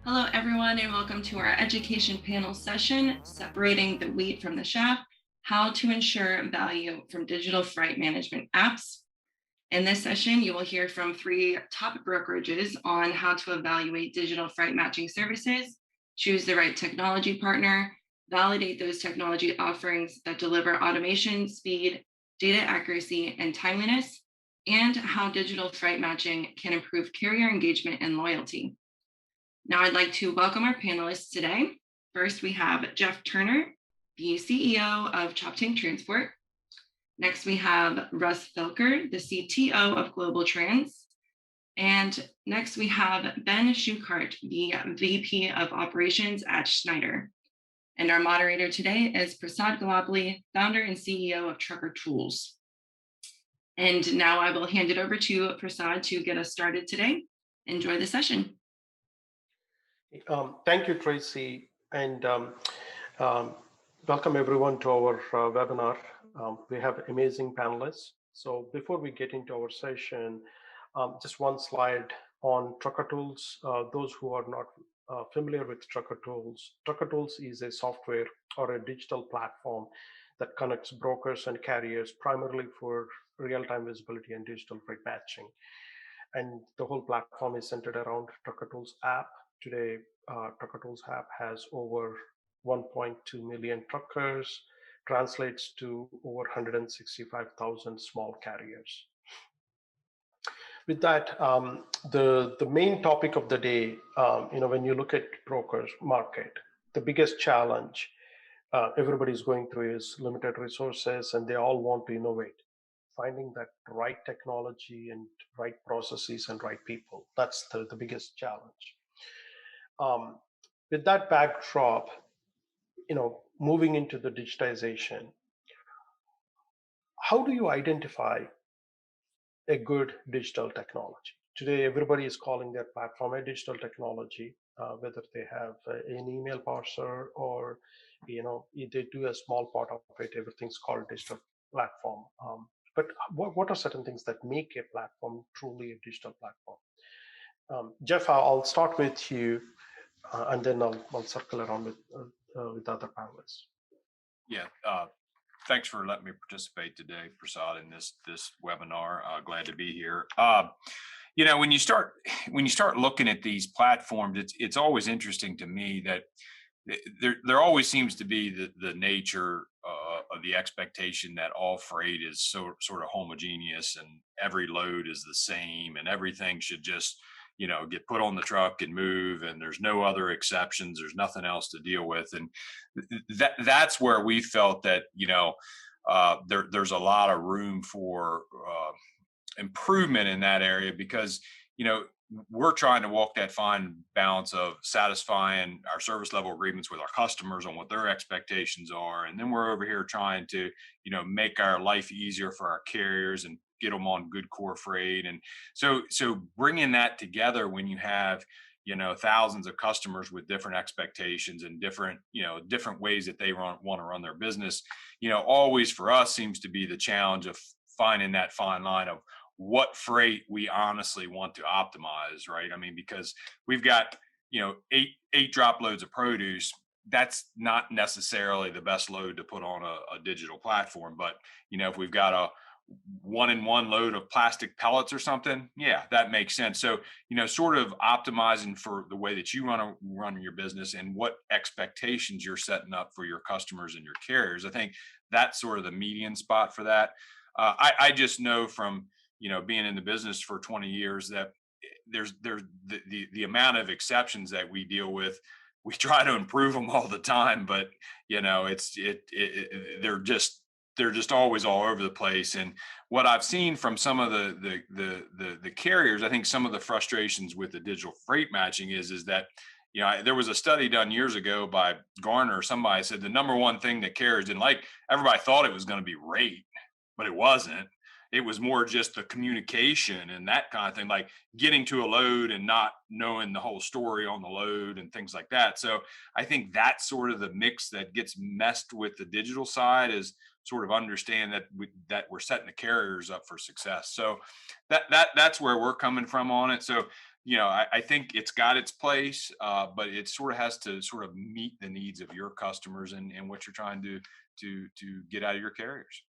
Hello, everyone, and welcome to our education panel session, Separating the Wheat from the Chaff, How to Ensure Value from Digital Freight Management Apps. In this session, you will hear from three top brokerages on how to evaluate digital freight matching services, choose the right technology partner, validate those technology offerings that deliver automation, speed, data accuracy, and timeliness, and how digital freight matching can improve carrier engagement and loyalty. Now, I'd like to welcome our panelists today. First, we have Jeff Turner, the CEO of Choptank Transport. Next, we have Russ Felker, the CTO of GlobalTranz. And next, we have Ben Schuchart, the VP of Operations at Schneider. And our moderator today is Prasad Galapali, founder and CEO of Trucker Tools. And now I will hand it over to Prasad to get us started today. Enjoy the session. Thank you, Tracy, and welcome everyone to our webinar. We have amazing panelists. So before we get into our session, just one slide on Trucker Tools. Those who are not familiar with Trucker Tools is a software or a digital platform that connects brokers and carriers primarily for real-time visibility and digital freight matching. And the whole platform is centered around Trucker Tools app. Today, Trucker Tools app has over 1.2 million truckers, translates to over 165,000 small carriers. With that, the main topic of the day, when you look at brokers market, the biggest challenge everybody's going through is limited resources, and they all want to innovate. Finding that right technology and right processes and right people, that's the biggest challenge. With that backdrop, moving into the digitization, how do you identify a good digital technology? Today, everybody is calling their platform a digital technology, whether they have an email parser or, they do a small part of it, everything's called digital platform. But what are certain things that make a platform truly a digital platform? Jeff, I'll start with you. And then I'll circle around with other panelists. Yeah, thanks for letting me participate today, Prasad, in this webinar. Glad to be here. When you start looking at these platforms, it's always interesting to me that there always seems to be the nature of the expectation that all freight is sort of homogeneous and every load is the same and everything should just get put on the truck and move, and there's no other exceptions. There's nothing else to deal with, and that's where we felt that there's a lot of room for improvement in that area, because we're trying to walk that fine balance of satisfying our service level agreements with our customers on what their expectations are, and then we're over here trying to make our life easier for our carriers and get them on good core freight. And so bringing that together when you have thousands of customers with different expectations and different ways that they want to run their business, always for us seems to be the challenge of finding that fine line of what freight we honestly want to optimize, right? I mean, because we've got eight drop loads of produce. That's not necessarily the best load to put on a digital platform, but if we've got a 1-in-1 load of plastic pellets or something, yeah, that makes sense. So sort of optimizing for the way that you run your business and what expectations you're setting up for your customers and your carriers. I think that's sort of the median spot for that. I just know from being in the business for 20 years that there's the amount of exceptions that we deal with. We try to improve them all the time, but they're just always all over the place. And what I've seen from some of the carriers, I think some of the frustrations with the digital freight matching is that there was a study done years ago by Gartner. Somebody said the number one thing that carriers didn't like, everybody thought it was going to be rate, but it wasn't. It was more just the communication and that kind of thing, like getting to a load and not knowing the whole story on the load and things like that. So I think that's sort of the mix that gets messed with the digital side, is sort of understand that we're setting the carriers up for success. So that's where we're coming from on it. So I think it's got its place, but it sort of has to sort of meet the needs of your customers and what you're trying to get out of your carriers.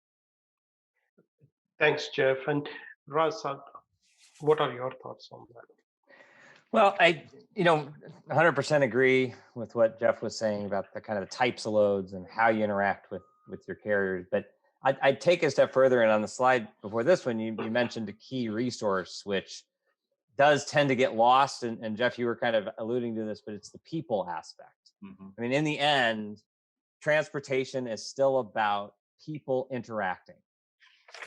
Thanks, Jeff. And Russ, what are your thoughts on that? Well, I, 100% agree with what Jeff was saying about the kind of the types of loads and how you interact with your carriers. But I'd take a step further. And on the slide before this one, you mentioned a key resource, which does tend to get lost. And Jeff, you were kind of alluding to this, but it's the people aspect. Mm-hmm. I mean, in the end, transportation is still about people interacting.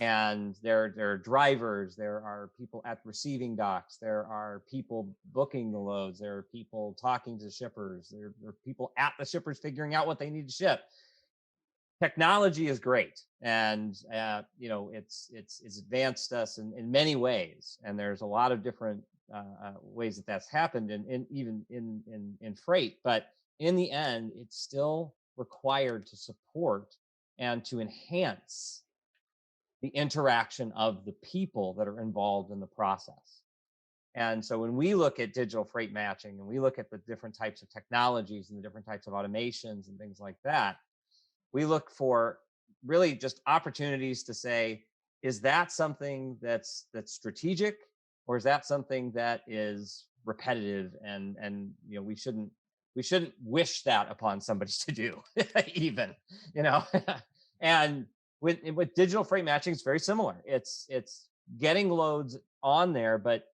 And there are drivers, there are people at receiving docks, there are people booking the loads, there are people talking to shippers, there are people at the shippers figuring out what they need to ship. Technology is great, and it's advanced us in many ways, and there's a lot of different ways that's happened, and even in freight. But in the end, it's still required to support and to enhance the interaction of the people that are involved in the process. And so when we look at digital freight matching and we look at the different types of technologies and the different types of automations and things like that, we look for really just opportunities to say, is that something that's strategic, or is that something that is repetitive and we shouldn't wish that upon somebody to do even, and with digital freight matching, it's very similar. It's getting loads on there, but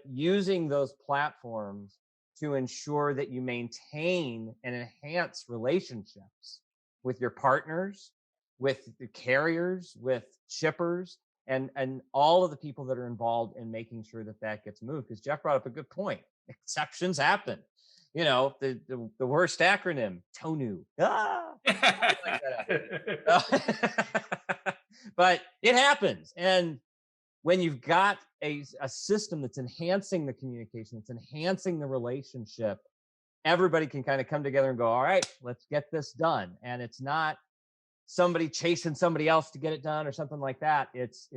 using those platforms to ensure that you maintain and enhance relationships with your partners, with the carriers, with shippers, and all of the people that are involved in making sure that gets moved. Because Jeff brought up a good point. Exceptions happen. The worst acronym, TONU. But it happens. And when you've got a system that's enhancing the communication, that's enhancing the relationship, everybody can kind of come together and go, all right, let's get this done. And it's not somebody chasing somebody else to get it done or something like that. It's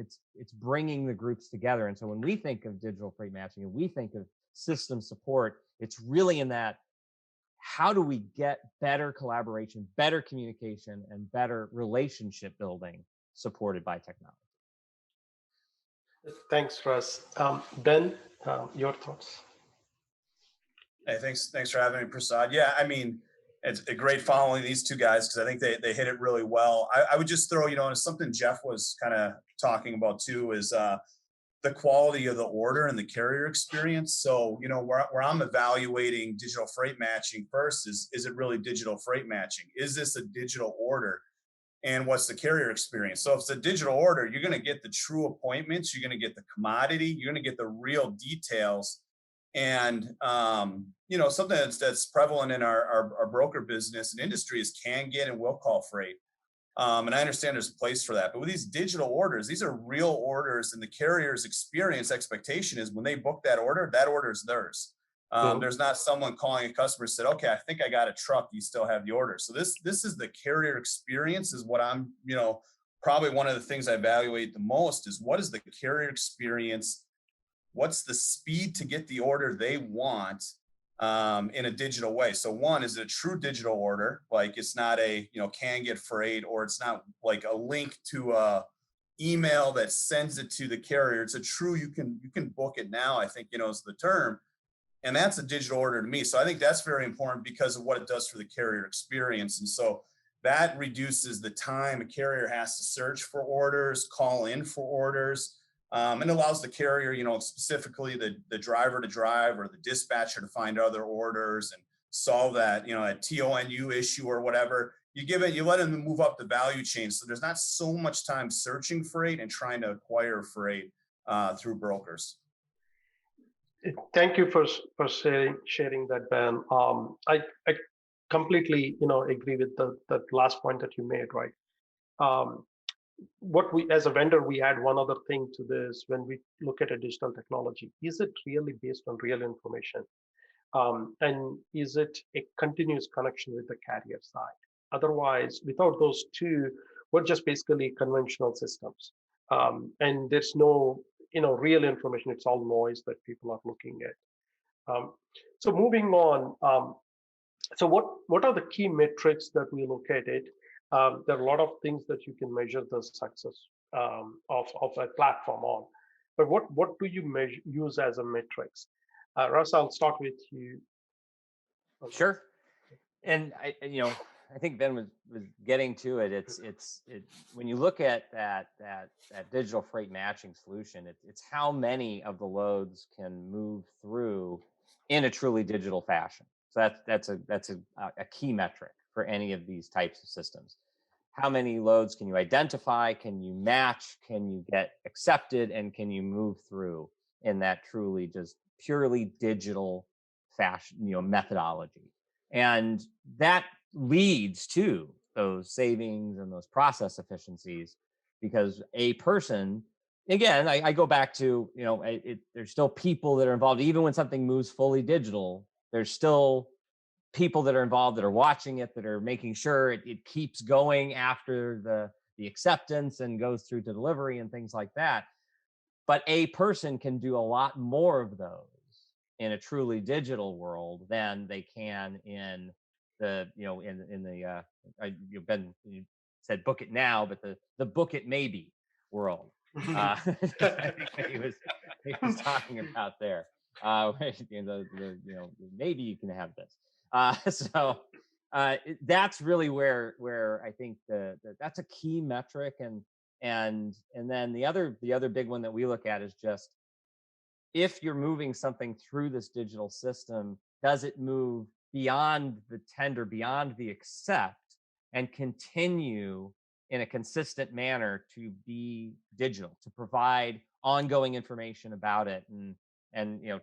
bringing the groups together. And so when we think of digital freight matching and we think of system support, it's really in that, how do we get better collaboration, better communication, and better relationship building supported by technology? Thanks, Russ. Ben, your thoughts? Hey, thanks for having me, Prasad. Yeah, I mean, it's a great following these two guys because I think they hit it really well. I would just throw, something Jeff was kind of talking about too is the quality of the order and the carrier experience. So, where I'm evaluating digital freight matching first is it really digital freight matching? Is this a digital order? And what's the carrier experience? So if it's a digital order, you're going to get the true appointments, you're going to get the commodity, you're going to get the real details. And, something that's prevalent in our broker business and industry is can get and will call freight. And I understand there's a place for that. But with these digital orders, these are real orders, and the carrier's experience expectation is when they book that order is theirs. There's not someone calling a customer and said, okay, I think I got a truck. You still have the order. So this is the carrier experience is what I'm, probably one of the things I evaluate the most is what is the carrier experience? What's the speed to get the order they want in a digital way? So one, is it a true digital order? Like it's not a, can get freight, or it's not like a link to a email that sends it to the carrier. It's a true, you can book it now, I think, is the term. And that's a digital order to me. So I think that's very important because of what it does for the carrier experience. And so that reduces the time a carrier has to search for orders, call in for orders, and allows the carrier, specifically the driver to drive or the dispatcher to find other orders and solve that, a TONU issue or whatever. You let them move up the value chain. So there's not so much time searching freight and trying to acquire freight through brokers. Thank you for sharing that, Ben. I completely agree with that last point that you made, right? What we as a vendor, we add one other thing to this when we look at a digital technology. Is it really based on real information? And is it a continuous connection with the carrier side? Otherwise, without those two, we're just basically conventional systems. And there's no real information. It's all noise that people are looking at. So moving on, so what are the key metrics that we look at it? There are a lot of things that you can measure the success of a platform on, but what do you use as a metrics? Russ, I'll start with you. Sure. And I think Ben was getting to it. It's when you look at that digital freight matching solution, it's how many of the loads can move through in a truly digital fashion. So that's a key metric for any of these types of systems. How many loads can you identify? Can you match? Can you get accepted? And can you move through in that truly just purely digital fashion, methodology? And that leads to those savings and those process efficiencies, because a person, again, I go back to, there's still people that are involved. Even when something moves fully digital, there's still people that are involved, that are watching it, that are making sure it keeps going after the acceptance and goes through to delivery and things like that. But a person can do a lot more of those in a truly digital world than they can in the, Ben, you said book it now, but the book it maybe world. I think that he was talking about there. Maybe you can have this. That's really where I think that's a key metric, and then the other big one that we look at is just, if you're moving something through this digital system, does it move beyond the tender, beyond the accept, and continue in a consistent manner to be digital, to provide ongoing information about it, and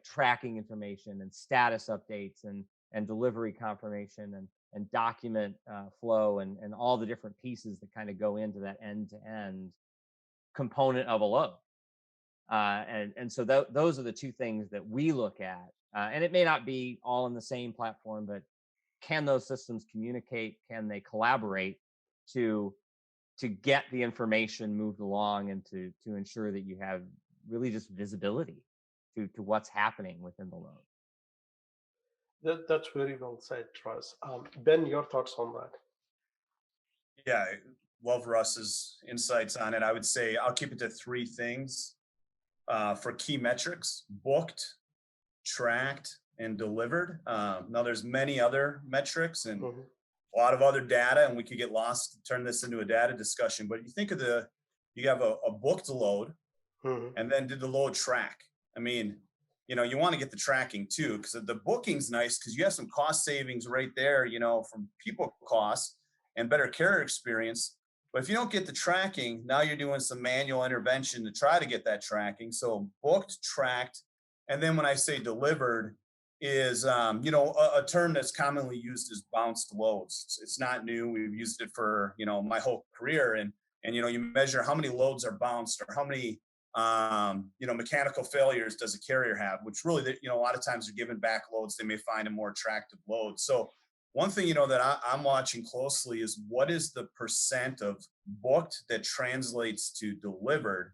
tracking information and status updates and delivery confirmation and document flow and all the different pieces that kind of go into that end-to-end component of a load. And so those are the two things that we look at. And it may not be all in the same platform, but can those systems communicate? Can they collaborate to get the information moved along, and to ensure that you have really just visibility to what's happening within the load? That's very well said, Russ. Ben, your thoughts on that? Yeah, I love Russ's insights on it. I would say I'll keep it to three things for key metrics: booked, tracked, and delivered. Now there's many other metrics and a lot of other data, and we could get lost, turn this into a data discussion. But you think of you have a booked load, and then did the load track? I mean, you want to get the tracking too, because the booking's nice because you have some cost savings right there, from people costs and better carrier experience. But if you don't get the tracking, now you're doing some manual intervention to try to get that tracking. So booked, tracked, and then when I say delivered is, a term that's commonly used is bounced loads. It's not new. We've used it for, my whole career. And you measure how many loads are bounced, or how many, mechanical failures does a carrier have, which really, a lot of times they're giving back loads they may find a more attractive load. So one thing, that I'm watching closely is what is the percent of booked that translates to delivered,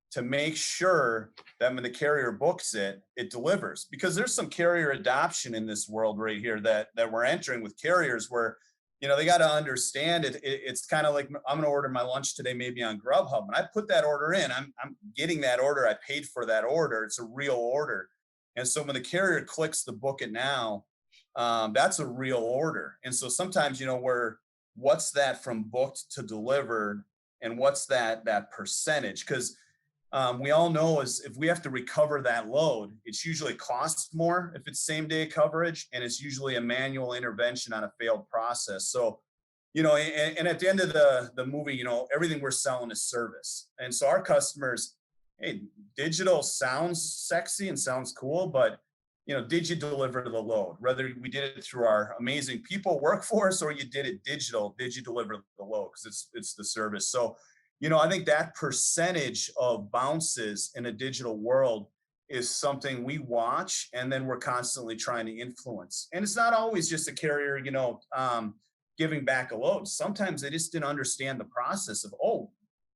to make sure that when the carrier books it, it delivers. Because there's some carrier adoption in this world right here that we're entering with carriers where, they got to understand it. It's kind of like, I'm going to order my lunch today, maybe on Grubhub, and I put that order in. I'm getting that order. I paid for that order. It's a real order. And so when the carrier clicks the book it now, that's a real order. And so sometimes, what's that from booked to delivered, and what's that percentage? Because we all know is if we have to recover that load, it's usually costs more if it's same day coverage, and it's usually a manual intervention on a failed process. So, and at the end of the movie, everything we're selling is service. And so our customers, hey, digital sounds sexy and sounds cool, but did you deliver the load? Whether we did it through our amazing people workforce or you did it digital, did you deliver the load? Because it's the service. So, I think that percentage of bounces in a digital world is something we watch, and then we're constantly trying to influence. And it's not always just a carrier, giving back a load. Sometimes they just didn't understand the process of, oh,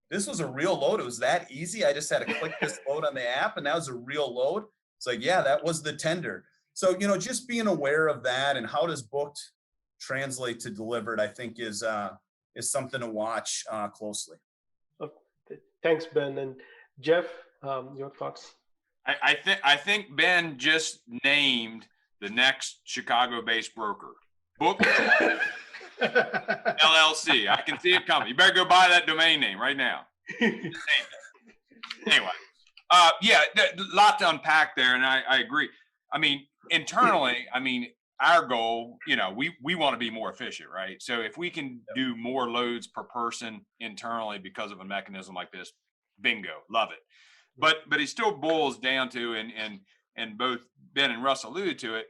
this was a real load. It was that easy. I just had to click this load on the app, and that was a real load. It's like, yeah, that was the tender. So, just being aware of that and how does booked translate to delivered, I think is something to watch closely. Okay. Thanks, Ben. And Jeff, your thoughts? I think Ben just named the next Chicago-based broker, Book LLC. I can see it coming. You better go buy that domain name right now. Anyway, yeah, a lot to unpack there, and I agree. I mean, internally, our goal, we want to be more efficient, right? So if we can do more loads per person internally because of a mechanism like this, bingo, love it. But it still boils down to, and both Ben and Russ alluded to it.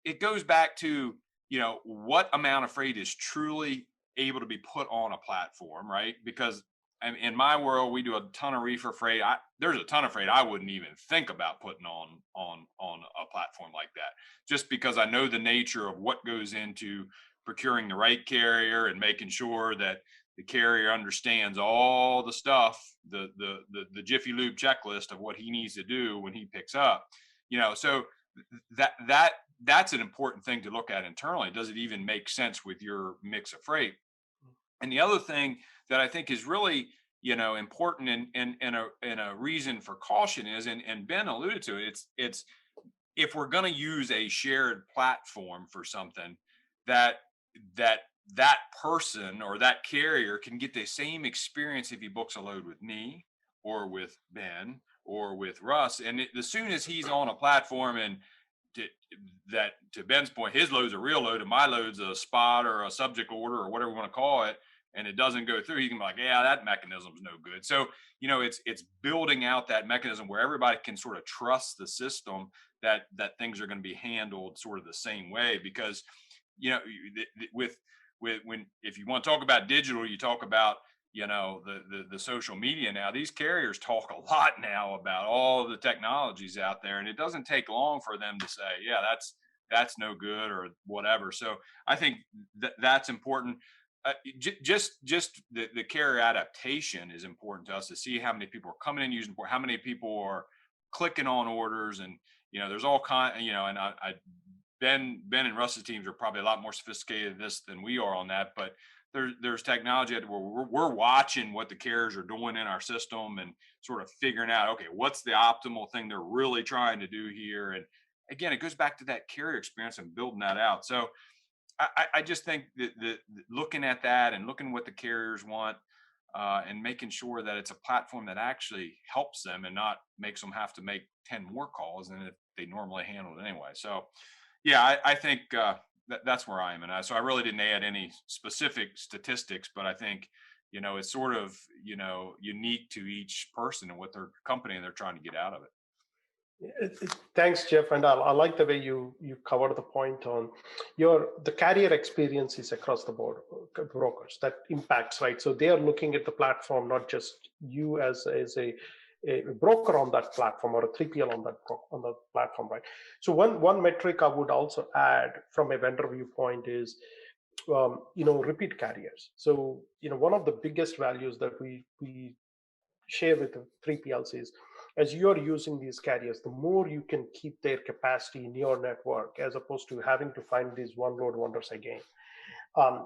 It goes back to what amount of freight is truly able to be put on a platform, right? Because in my world, we do a ton of reefer freight. There's a ton of freight I wouldn't even think about putting on a platform like that, just because I know the nature of what goes into procuring the right carrier and making sure that the carrier understands all the stuff, the Jiffy Lube checklist of what he needs to do when he picks up. So that's an important thing to look at internally. Does it even make sense with your mix of freight? And the other thing that I think is really, important and a reason for caution is, and Ben alluded to it, it's if we're going to use a shared platform for something, that person or that carrier can get the same experience if he books a load with me or with Ben or with Russ. And as soon as he's on a platform and to Ben's point, his load's a real load and my load's a spot or a subject order or whatever we want to call it, and it doesn't go through, he can be like, yeah, that mechanism's no good. So, it's building out that mechanism where everybody can sort of trust the system that things are going to be handled sort of the same way. Because, if you want to talk about digital, you talk about, the social media now. These carriers talk a lot now about all of the technologies out there, and it doesn't take long for them to say, yeah, that's no good or whatever. So I think that's important. Just the carrier adaptation is important to us, to see how many people are coming in using port, how many people are clicking on orders, and there's all kind. And Ben and Russ's teams are probably a lot more sophisticated at this than we are on that, but there's technology where we're watching what the carriers are doing in our system and sort of figuring out, okay, what's the optimal thing they're really trying to do here. And again, it goes back to that carrier experience and building that out. So I just think that looking at that and looking what the carriers want, and making sure that it's a platform that actually helps them and not makes them have to make 10 more calls than if they normally handle it anyway. So yeah, I think that's where I am. And so I really didn't add any specific statistics, but I think, it's sort of, unique to each person and what their company and they're trying to get out of it. Thanks, Jeff. And I like the way you covered the point on the carrier experience is across the board, brokers that impacts, right? So they are looking at the platform, not just you as a broker on that platform or a 3PL on the platform, right? So one metric I would also add from a vendor viewpoint is, repeat carriers. So, one of the biggest values that we share with the 3PLs is, as you're using these carriers, the more you can keep their capacity in your network, as opposed to having to find these one load wonders again.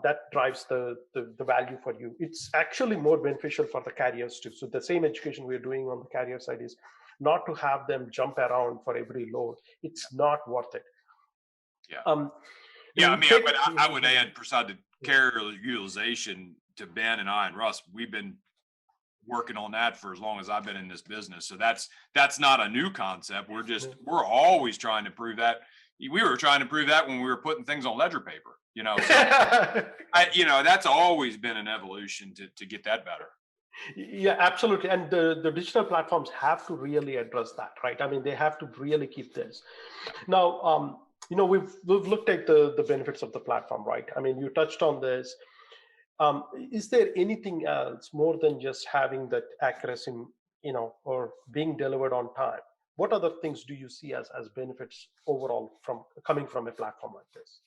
That drives the value for you. It's actually more beneficial for the carriers too. So the same education we're doing on the carrier side is not to have them jump around for every load. It's not worth it. Yeah. But I would add, Prasad, the carrier utilization to Ben and I and Russ. We've been working on that for as long as I've been in this business. So that's not a new concept. We're always trying to prove that. We were trying to prove that when we were putting things on ledger paper, So that's always been an evolution to get that better. Yeah, absolutely. And the digital platforms have to really address that, right? I mean, they have to really keep this. Now, we've looked at the benefits of the platform, right? I mean, you touched on this. Is there anything else more than just having that accuracy, or being delivered on time? What other things do you see as benefits overall from coming from a platform like this?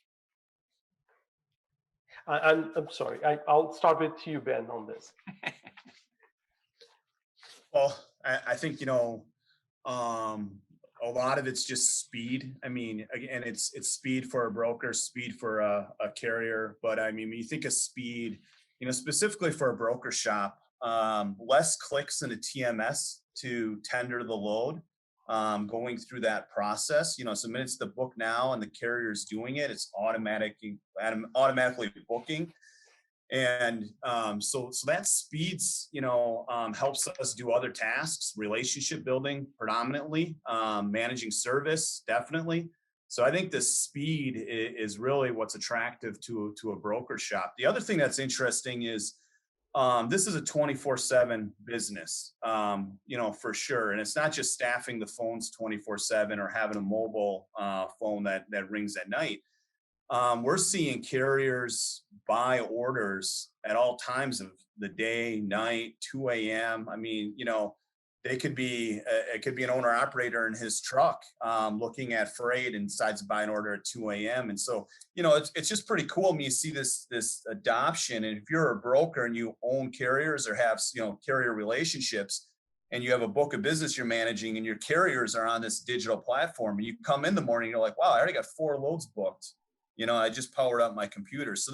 I'm sorry, I'll start with you, Ben, on this. Well, I think, a lot of it's just speed. I mean, again, it's speed for a broker, speed for a carrier. But I mean, when you think of speed, specifically for a broker shop, less clicks in a TMS to tender the load, going through that process. So minutes the book now and the carrier's doing it, it's automatically booking. And so that speeds, helps us do other tasks, relationship building predominantly, managing service definitely. So I think the speed is really what's attractive to a broker shop. The other thing that's interesting is this is a 24/7 business, for sure. And it's not just staffing the phones 24/7 or having a mobile phone that rings at night. We're seeing carriers buy orders at all times of the day, night, 2 a.m. I mean, it could be an owner operator in his truck, looking at freight and decides to buy an order at 2 a.m. And so, it's just pretty cool when you see this adoption. And if you're a broker and you own carriers or have, carrier relationships, and you have a book of business you're managing and your carriers are on this digital platform, and you come in the morning, you're like, wow, I already got 4 loads booked. I just powered up my computer. So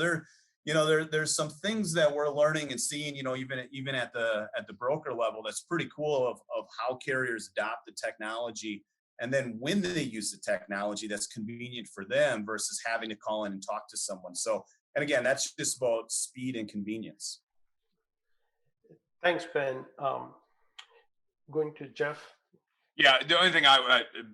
there's some things that we're learning and seeing, even at the broker level, that's pretty cool of how carriers adopt the technology. And then when they use the technology, that's convenient for them versus having to call in and talk to someone. So, and again, that's just about speed and convenience. Thanks, Ben. Going to Jeff. Yeah, the only thing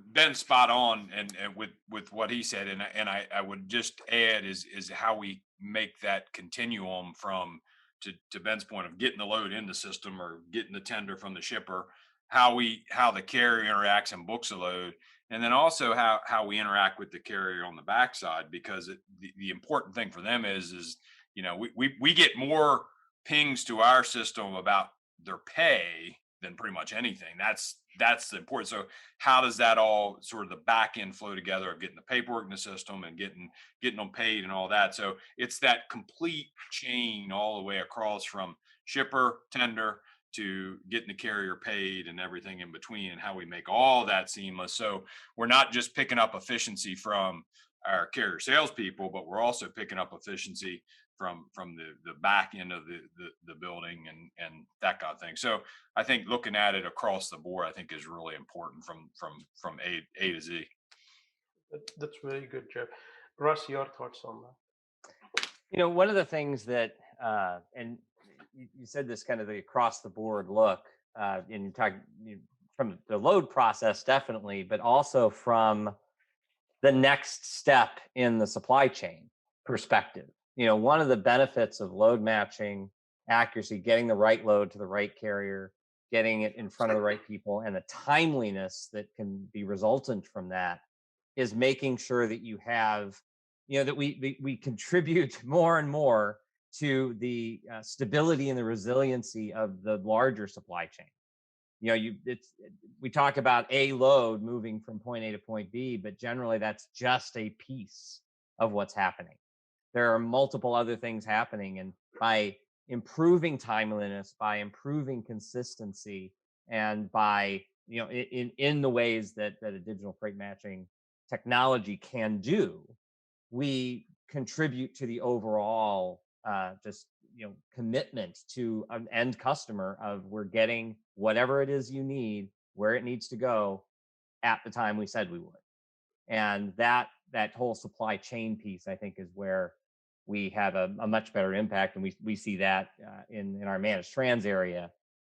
Ben's spot on, and with what he said, and I would just add is how we make that continuum from to Ben's point of getting the load in the system or getting the tender from the shipper, how the carrier interacts and books a load, and then also how we interact with the carrier on the backside, because the important thing for them is we get more pings to our system about their pay than pretty much anything. That's the important. So how does that all sort of the back end flow together of getting the paperwork in the system and getting them paid and all that? So it's that complete chain all the way across from shipper, tender, to getting the carrier paid and everything in between, and how we make all that seamless. So we're not just picking up efficiency from our carrier salespeople, but we're also picking up efficiency from the back end of the building and that kind of thing. So I think looking at it across the board, I think is really important from A to Z. That's very good, Jeff. Russ, your thoughts on that? One of the things that, and you said this kind of the across the board look, and you talk from the load process, definitely, but also from the next step in the supply chain perspective. One of the benefits of load matching accuracy, getting the right load to the right carrier, getting it in front of the right people, and the timeliness that can be resultant from that is making sure that you have, that we contribute more and more to the stability and the resiliency of the larger supply chain. We talk about a load moving from point A to point B, but generally that's just a piece of what's happening. There are multiple other things happening, and by improving timeliness, by improving consistency, and by in the ways that a digital freight matching technology can do, we contribute to the overall commitment to an end customer of we're getting whatever it is you need, where it needs to go at the time we said we would. And that whole supply chain piece, I think, is where we have a much better impact. And we see that in our managed trans area,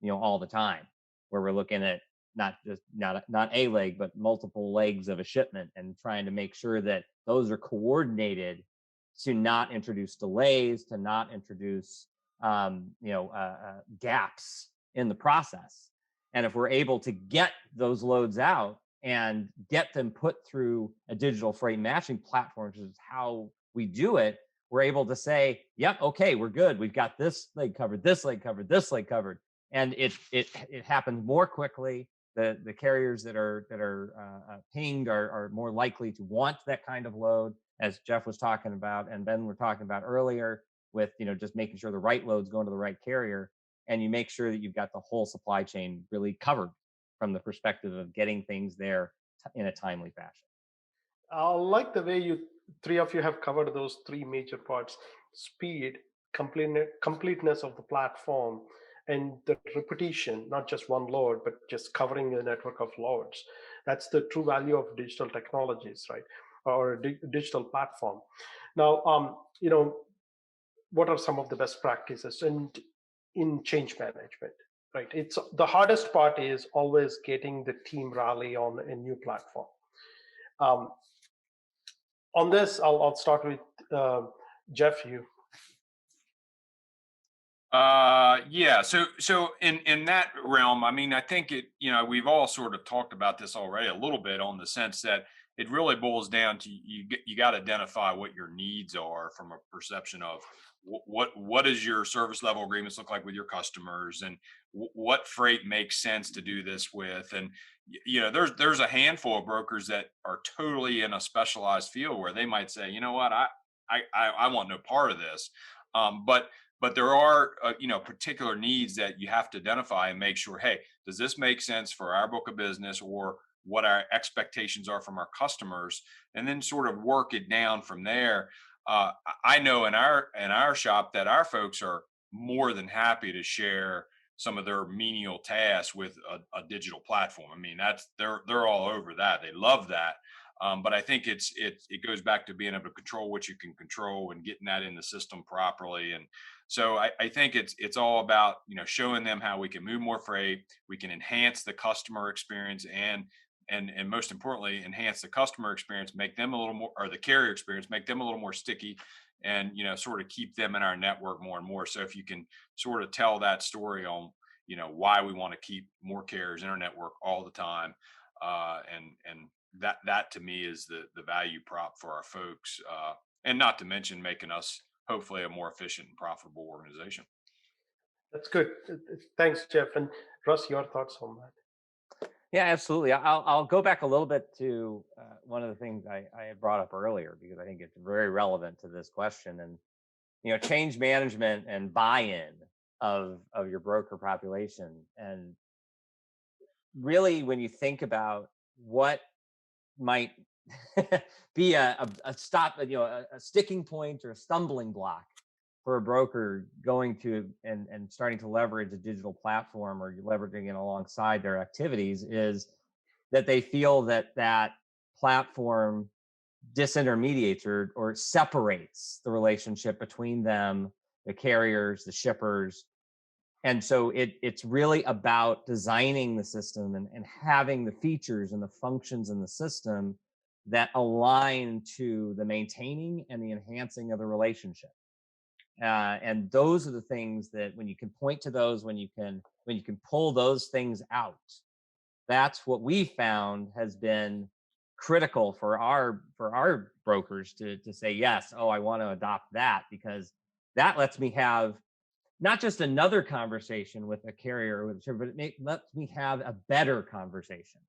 all the time, where we're looking at not a leg, but multiple legs of a shipment and trying to make sure that those are coordinated to not introduce delays, to not introduce gaps in the process. And if we're able to get those loads out and get them put through a digital freight matching platform, which is how we do it, we're able to say, yep, okay, we're good. We've got this leg covered, this leg covered, this leg covered. And it happens more quickly. The carriers that are pinged are more likely to want that kind of load, as Jeff was talking about and Ben were talking about earlier, with just making sure the right load's going to the right carrier, and you make sure that you've got the whole supply chain really covered from the perspective of getting things there in a timely fashion. I like the way you three of you have covered those three major parts: speed, completeness of the platform, and the repetition, not just one load, but just covering a network of loads. That's the true value of digital technologies, right? Or a digital platform. Now, what are some of the best practices in change management? Right. It's the hardest part is always getting the team rally on a new platform. Um, on this, I'll start with Jeff. You. Yeah. So in that realm, I mean, I think we've all sort of talked about this already a little bit, on the sense that it really boils down to you got to identify what your needs are, from a perception of what does your service level agreements look like with your customers, and what freight makes sense to do this with. And there's a handful of brokers that are totally in a specialized field where they might say, you know what, I want no part of this. But there are particular needs that you have to identify and make sure, hey, does this make sense for our book of business, or what our expectations are from our customers, and then sort of work it down from there. I know in our shop that our folks are more than happy to share some of their menial tasks with a digital platform. I mean, they're all over that. They love that. But I think it goes back to being able to control what you can control and getting that in the system properly. And so I think it's all about showing them how we can move more freight, we can enhance the customer experience, and most importantly, enhance the customer experience, make them a little more, or the carrier experience, make them a little more sticky, and sort of keep them in our network more and more. So if you can sort of tell that story on why we want to keep more carriers in our network all the time, and that to me is the value prop for our folks, and not to mention making us hopefully a more efficient and profitable organization. That's good. Thanks, Jeff. And Russ, your thoughts on that? Yeah, absolutely. I'll go back a little bit to one of the things I had brought up earlier, because I think it's very relevant to this question. And change management and buy-in of your broker population. And really, when you think about what might be a stop, a sticking point or a stumbling block for a broker going to and starting to leverage a digital platform, or leveraging it alongside their activities, is that they feel that platform disintermediates or separates the relationship between them, the carriers, the shippers. And so it's really about designing the system and having the features and the functions in the system that align to the maintaining and the enhancing of the relationship. And those are the things that, when you can point to those, when you can pull those things out, that's what we found has been critical for our brokers to say, yes, oh, I want to adopt that, because that lets me have not just another conversation with a carrier or with a shipper, but it lets me have a better conversation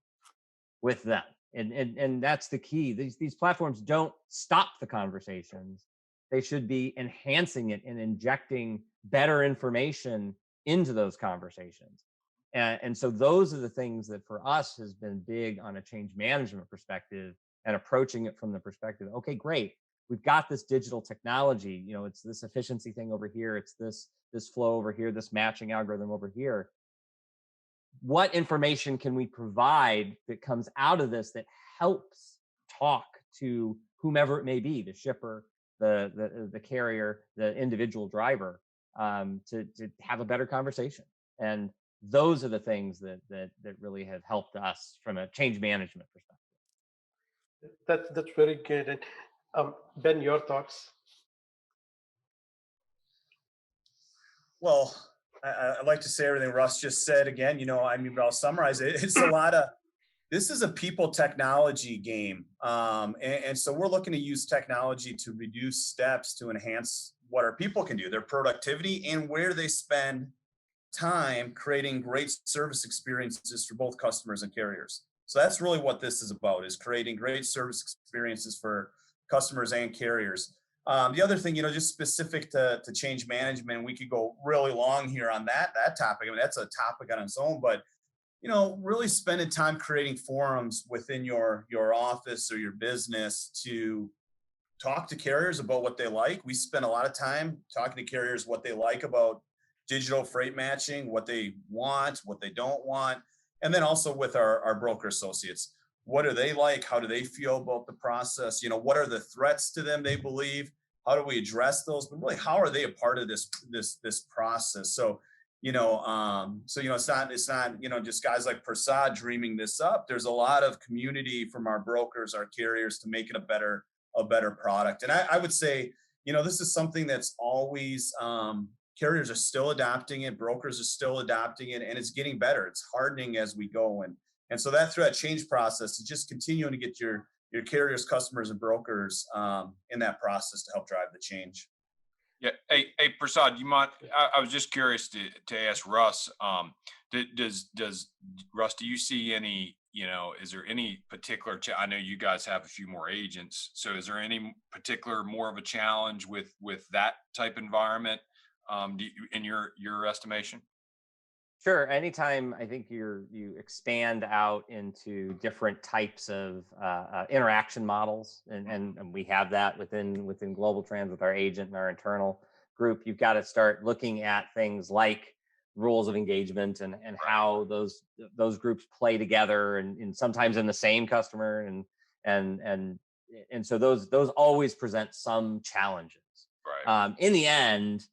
with them. And that's the key. These platforms don't stop the conversations. They should be enhancing it and injecting better information into those conversations. And so those are the things that for us has been big on a change management perspective, and approaching it from the perspective, okay, great, we've got this digital technology, it's this efficiency thing over here, it's this flow over here, this matching algorithm over here. What information can we provide that comes out of this that helps talk to whomever it may be, the shipper, the carrier, the individual driver, to have a better conversation? And those are the things that really have helped us from a change management perspective. That's very good. And Ben, your thoughts? Well, I'd like to say everything Russ just said again. But I'll summarize it. It's this is a people technology game. And so we're looking to use technology to reduce steps, to enhance what our people can do, their productivity, and where they spend time creating great service experiences for both customers and carriers. So that's really what this is about, is creating great service experiences for customers and carriers. The other thing, just specific to change management, we could go really long here on that topic. I mean, that's a topic on its own, but really spending time creating forums within your office or your business to talk to carriers about what they like. We spend a lot of time talking to carriers what they like about digital freight matching, what they want, what they don't want, and then also with our broker associates. What do they like? How do they feel about the process? What are the threats to them they believe? How do we address those? But really, how are they a part of this process? So, it's not just guys like Prasad dreaming this up. There's a lot of community from our brokers, our carriers, to make it a better product. And I would say, this is something that's always, carriers are still adapting it, brokers are still adapting it, and it's getting better. It's hardening as we go. And so that through that change process is just continuing to get your carriers, customers, and brokers in that process to help drive the change. Yeah. Hey, Prasad, you mind? I was just curious to ask Russ. Does Russ? Do you see any? Is there any particular? I know you guys have a few more agents, so is there any particular more of a challenge with that type environment? In your estimation? Sure. Anytime I think you expand out into different types of interaction models, and we have that within GlobalTranz with our agent and our internal group, you've got to start looking at things like rules of engagement and how those groups play together, and sometimes in the same customer, and so those always present some challenges. Right. In the end,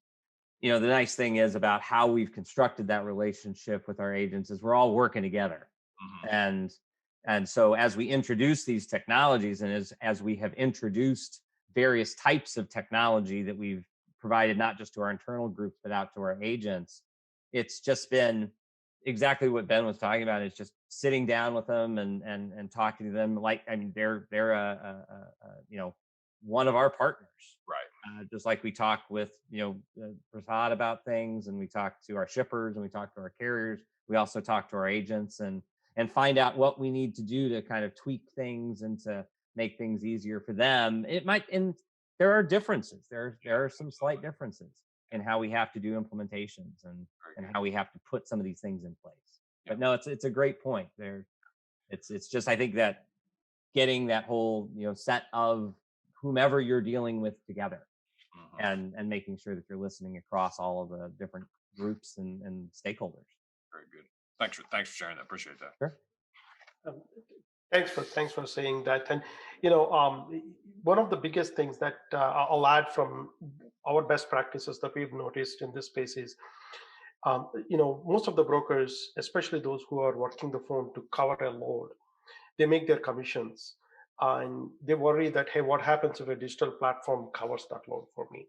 the nice thing is about how we've constructed that relationship with our agents is we're all working together. Mm-hmm. And so as we introduce these technologies, and as we have introduced various types of technology that we've provided not just to our internal groups but out to our agents, it's just been exactly what Ben was talking about. It's just sitting down with them and talking to them they're one of our partners. Right. Just like we talk with, Prasad about things, and we talk to our shippers, and we talk to our carriers. We also talk to our agents and find out what we need to do to kind of tweak things and to make things easier for them. And there are differences. There are some slight differences in how we have to do implementations and how we have to put some of these things in place. But no, it's a great point there. It's just, I think that getting that whole, set of whomever you're dealing with together, and making sure that you're listening across all of the different groups and stakeholders. Very good. Thanks for sharing that. Appreciate that. Sure. Thanks for saying that. And one of the biggest things that I'll add from our best practices that we've noticed in this space is, most of the brokers, especially those who are working the phone to cover a load, they make their commissions. And they worry that, hey, what happens if a digital platform covers that load for me?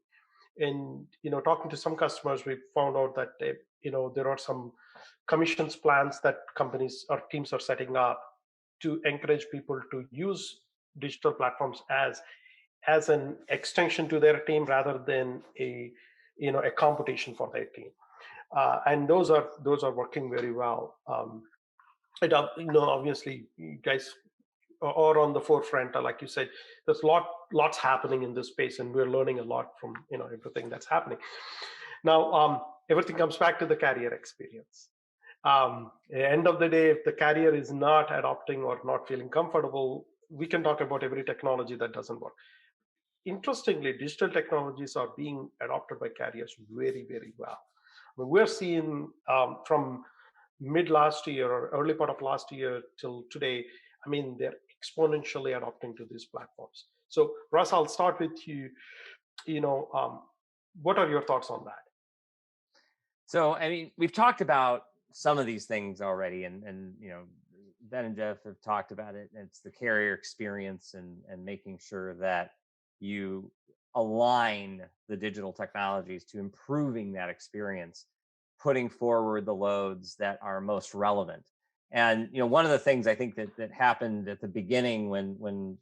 And talking to some customers, we found out that there are some commissions plans that companies or teams are setting up to encourage people to use digital platforms as an extension to their team rather than a competition for their team. And those are working very well. Obviously, you guys or on the forefront, like you said, there's lots happening in this space, and we're learning a lot from everything that's happening. Now, everything comes back to the carrier experience. At the end of the day, if the carrier is not adopting or not feeling comfortable, we can talk about every technology that doesn't work. Interestingly, digital technologies are being adopted by carriers very, very well. I mean, we're seeing from mid last year or early part of last year till today, I mean, they're exponentially adopting to these platforms. So, Russ, I'll start with you. What are your thoughts on that? So, I mean, we've talked about some of these things already, and Ben and Jeff have talked about it. It's the carrier experience and making sure that you align the digital technologies to improving that experience, putting forward the loads that are most relevant. And one of the things I think that happened at the beginning when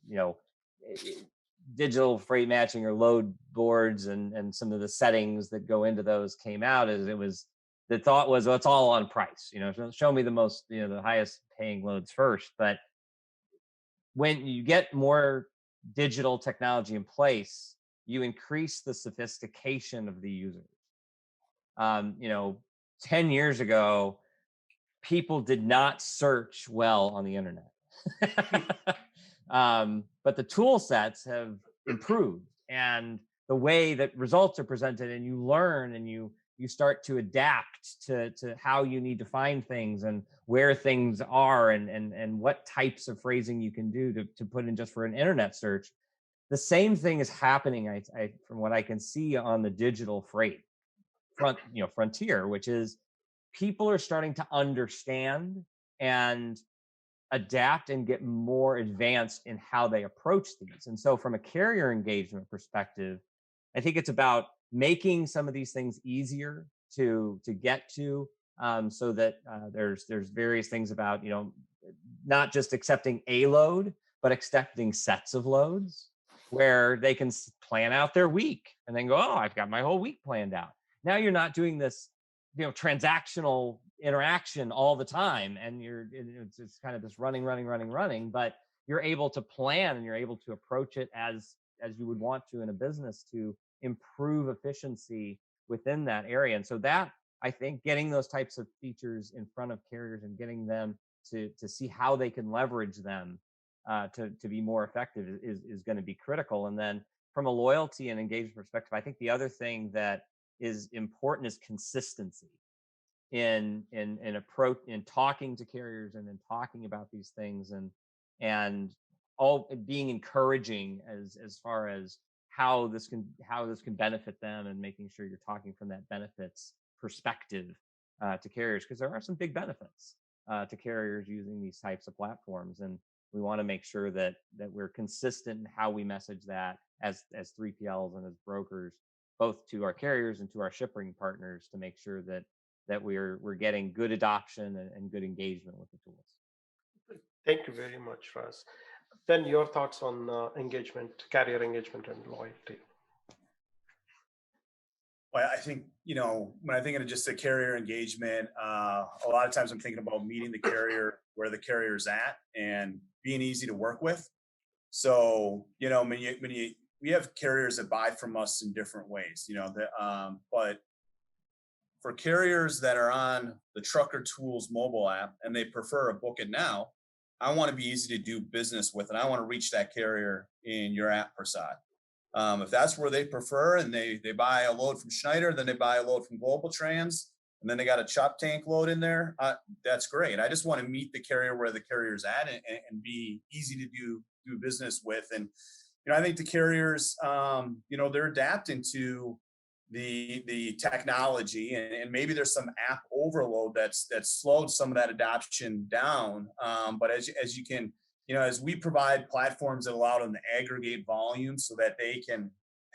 digital freight matching or load boards and some of the settings that go into those came out, is the thought was, well, it's all on price. Show me the most, the highest paying loads first. But when you get more digital technology in place, you increase the sophistication of the users. 10 years ago, people did not search well on the internet. But the tool sets have improved, and the way that results are presented, and you learn and you start to adapt to how you need to find things and where things are, and what types of phrasing you can do to put in just for an internet search. The same thing is happening, I from what I can see, on the digital freight frontier, which is people are starting to understand and adapt and get more advanced in how they approach these. And so from a carrier engagement perspective, I think it's about making some of these things easier to get to, so that there's various things about, not just accepting a load, but accepting sets of loads where they can plan out their week and then go, oh, I've got my whole week planned out. Now you're not doing this, transactional interaction all the time, and it's kind of this running, but you're able to plan and you're able to approach it as you would want to in a business to improve efficiency within that area. And so that, I think, getting those types of features in front of carriers and getting them to see how they can leverage them to be more effective is going to be critical. And then from a loyalty and engagement perspective, I think the other thing that is important is consistency in approach, in talking to carriers and in talking about these things, and all being encouraging as far as how this can benefit them, and making sure you're talking from that benefits perspective to carriers, because there are some big benefits to carriers using these types of platforms, and we want to make sure that we're consistent in how we message that as 3PLs and as brokers, both to our carriers and to our shipping partners, to make sure that we're getting good adoption and good engagement with the tools. Thank you very much, Russ. Then your thoughts on engagement, carrier engagement, and loyalty. Well, I think, when I think of just the carrier engagement, a lot of times I'm thinking about meeting the carrier where the carrier's at and being easy to work with. So, we have carriers that buy from us in different ways, but for carriers that are on the Trucker Tools mobile app and they prefer a book it now, I want to be easy to do business with, and I want to reach that carrier in your app, Prasad. If that's where they prefer, and they buy a load from Schneider, then they buy a load from GlobalTranz, and then they got a Choptank load in there, that's great. I just want to meet the carrier where the carrier's at, and be easy to do business with. And I think the carriers, they're adapting to the technology, and maybe there's some app overload that's slowed some of that adoption down. But as you can, as we provide platforms that allow them to aggregate volume so that they can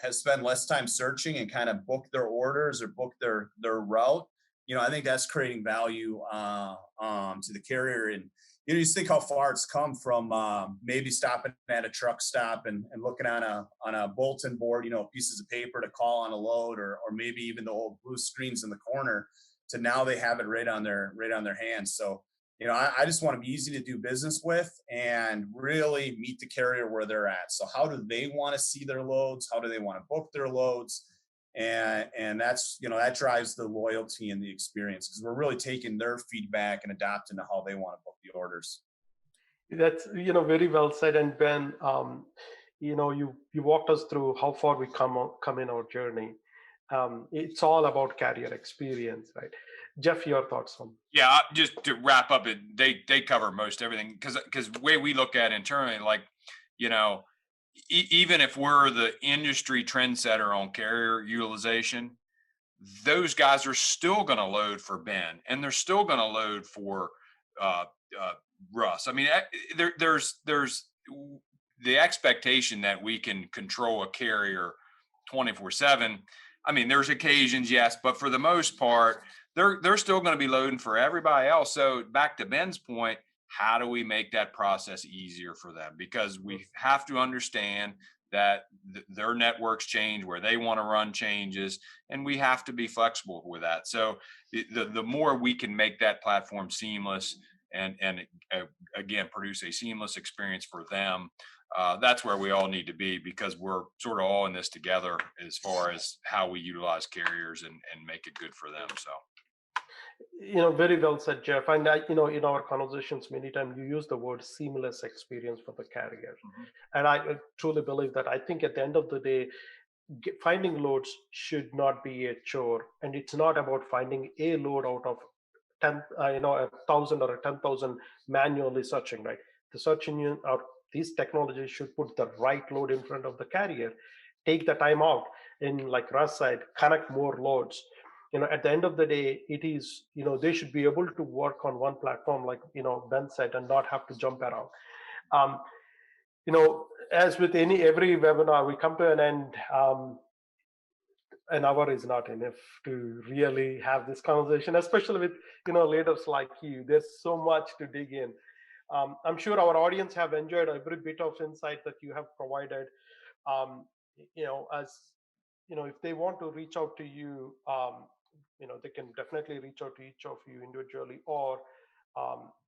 spend less time searching and kind of book their orders or book their route, I think that's creating value to the carrier. And you just think how far it's come from maybe stopping at a truck stop and looking on a bulletin board, pieces of paper to call on a load, or maybe even the old blue screens in the corner, to now they have it right on their hands. So, I just want to be easy to do business with and really meet the carrier where they're at. So how do they want to see their loads? How do they want to book their loads? And that's, that drives the loyalty and the experience, because we're really taking their feedback and adapting to how they want to book the orders. That's, very well said. And Ben, you walked us through how far we come in our journey. It's all about carrier experience, right? Jeff, your thoughts on? Yeah, just to wrap up, they cover most everything, because the way we look at internally, like, even if we're the industry trendsetter on carrier utilization, those guys are still going to load for Ben, and they're still going to load for Russ. I mean, there's the expectation that we can control a carrier 24/7. I mean, there's occasions, yes, but for the most part, they're still going to be loading for everybody else. So back to Ben's point, how do we make that process easier for them? Because we have to understand that their networks change, where they want to run changes, and we have to be flexible with that. So the more we can make that platform seamless and again, produce a seamless experience for them, that's where we all need to be, because we're sort of all in this together as far as how we utilize carriers and make it good for them. So. Very well said, Jeff. And in our conversations, many times you use the word seamless experience for the carrier. And I truly believe that. I think at the end of the day, finding loads should not be a chore, and it's not about finding a load out of 10, 1,000 or 10,000 manually searching, right? The search engine or these technologies should put the right load in front of the carrier, take the time out, in like Russ said, connect more loads. At the end of the day, it is, they should be able to work on one platform, like, Ben said, and not have to jump around. Um, as with every webinar, we come to an end. An hour is not enough to really have this conversation, especially with leaders like you. There's so much to dig in. I'm sure our audience have enjoyed every bit of insight that you have provided. As if they want to reach out to you, they can definitely reach out to each of you individually, or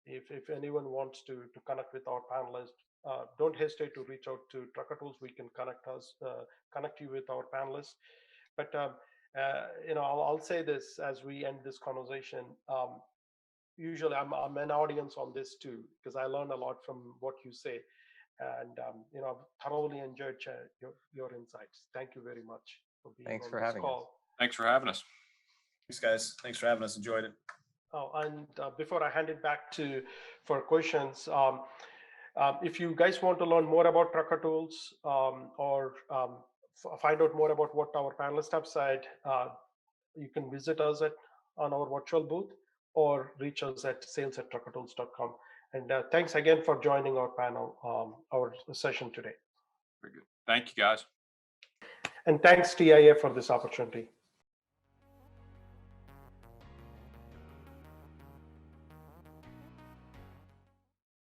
if anyone wants to connect with our panelists, don't hesitate to reach out to Trucker Tools. We can connect you with our panelists. But I'll say this as we end this conversation. Usually, I'm an audience on this too, because I learn a lot from what you say, and I've thoroughly enjoyed your insights. Thank you very much for being Thanks on for this having us. call. Thanks for having us. Thanks, guys. Thanks for having us. Enjoyed it. Oh, and before I hand it back for questions, if you guys want to learn more about Trucker Tools, or find out more about what our panelists have said, you can visit us on our virtual booth, or reach us at sales@truckertools.com. And thanks again for joining our panel, our session today. Very good. Thank you, guys. And thanks TIA for this opportunity.